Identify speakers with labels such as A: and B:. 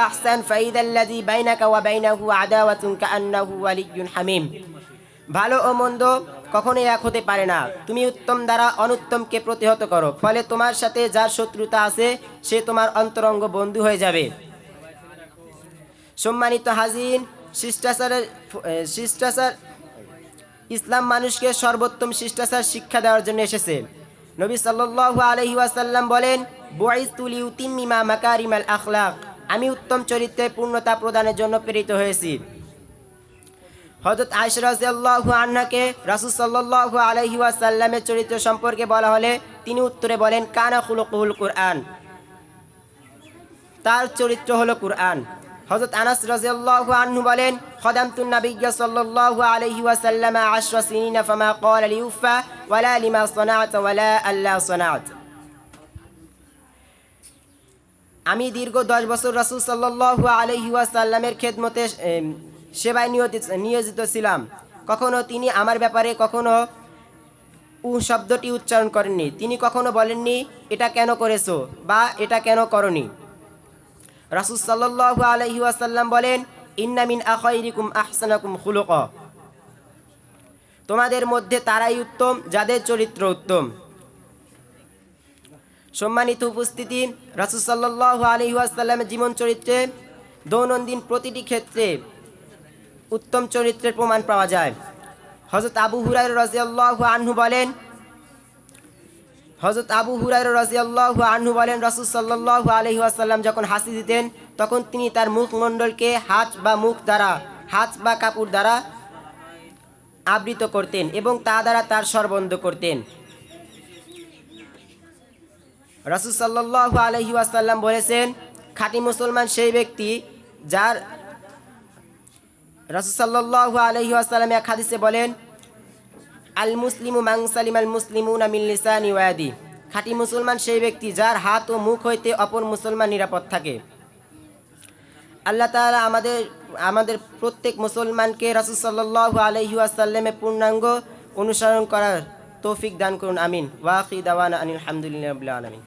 A: আহসান ফাইদাল্লাযী বাইনাকা ওয়া বাইনাহু আদাওয়াতুন কাআন্নাহু ওয়ালিয়্যুন হামীম। ভালো ও মন্দ কখনোই এক হতে পারে না। তুমি উত্তম দ্বারা অনুত্তমকে প্রতিহত করো, ফলে তোমার সাথে যার শত্রুতা আছে সে তোমার অন্তরঙ্গ বন্ধু হয়ে যাবে। সম্মানিত হাজির, শিষ্টাচার ইসলাম মানুষকে সর্বোত্তম শিষ্টাচার শিক্ষা দেওয়ার জন্য এসেছে। নবী সাল্লাল্লাহু আলাইহি ওয়াসাল্লাম বলেন, বুইসতু লিউতিম্মিমা মাকারিমাল আখলাক, আমি উত্তম চরিত্রের পূর্ণতা প্রদানের জন্য প্রেরিত হয়েছি। হযরত আয়েশা রাদিয়াল্লাহু আনহাকে রাসূল সাল্লাল্লাহু আলাইহি ওয়াসাল্লামের চরিত্র সম্পর্কে বলা হলে তিনি উত্তরে বলেন, কানা খুলুকুল কুরআন, তার চরিত্র হলো কুরআন। হযরত আনাস রাদিয়াল্লাহু আনহু বলেন, খাদামতুন নাবিয়্যা সাল্লাল্লাহু আলাইহি ওয়াসাল্লাম 10 সিনিনা ফামা ক্বালা লিউফা ওয়ালা লিমা সানাআত ওয়ালা আল্লা সানাআত, আমি দীর্ঘ 10 বছর রাসূল সাল্লাল্লাহু আলাইহি ওয়াসাল্লামের খেদমতে সেবায় নিয়োজিত ছিলাম। কখনো তিনি আমার ব্যাপারে কখনো শব্দটি উচ্চারণ করেননি। তিনি কখনো বলেননি এটা কেন করেছো বা এটা কেন করনি। রাসূল সাল্লাল্লাহু আলাইহি ওয়াসাল্লাম বলেন, ইন্না মিন আখাইরিকুম আহসানাকুম খুলুকা, তোমাদের মধ্যে তারাই উত্তম যাদের চরিত্র উত্তম। সম্মানিত উপস্থিতি, রাসূল সাল্লাল্লাহু আলাইহি ওয়াসাল্লামের জীবন চরিত্রে দৈনন্দিন প্রতিটি ক্ষেত্রে উত্তম চরিত্রের প্রমাণ পাওয়া যায়। হযরত আবু হুরায়রা রাদিয়াল্লাহু আনহু বলেন, রাসূল সাল্লাল্লাহু আলাইহি ওয়াসাল্লাম যখন হাসি দিতেন তখন তিনি তার মুখমণ্ডলকে হাত বা কাপড় দ্বারা আবৃত করতেন এবং তা দ্বারা তার স্বর বন্ধ করতেন। রাসূল সাল্লাল্লাহু আলাইহি ওয়াসাল্লাম বলেছেন, খাঁটি মুসলমান সেই ব্যক্তি যার, রাসূল সাল্লাল্লাহু আলাইহি ওয়াসাল্লাম এক হাদিসে বলেন, আল মুসলিমু মান সালিমাল মুসলিমুনা মিন লিসানি ওয়া ইয়াদি, খাঁটি মুসলমান সেই ব্যক্তি যার হাত ও মুখ হইতে অপর মুসলমান নিরাপদ থাকে। আল্লাহ তাআলা আমাদের প্রত্যেক মুসলমানকে রাসূল সাল্লাল্লাহু আলাইহি ওয়াসাল্লামের পূর্ণাঙ্গ অনুসরণ করার তৌফিক দান করুন, আমিন। ওয়া আখিরু দাওয়ানা আনিল হামদুলিল্লাহি রাব্বিল আলামিন।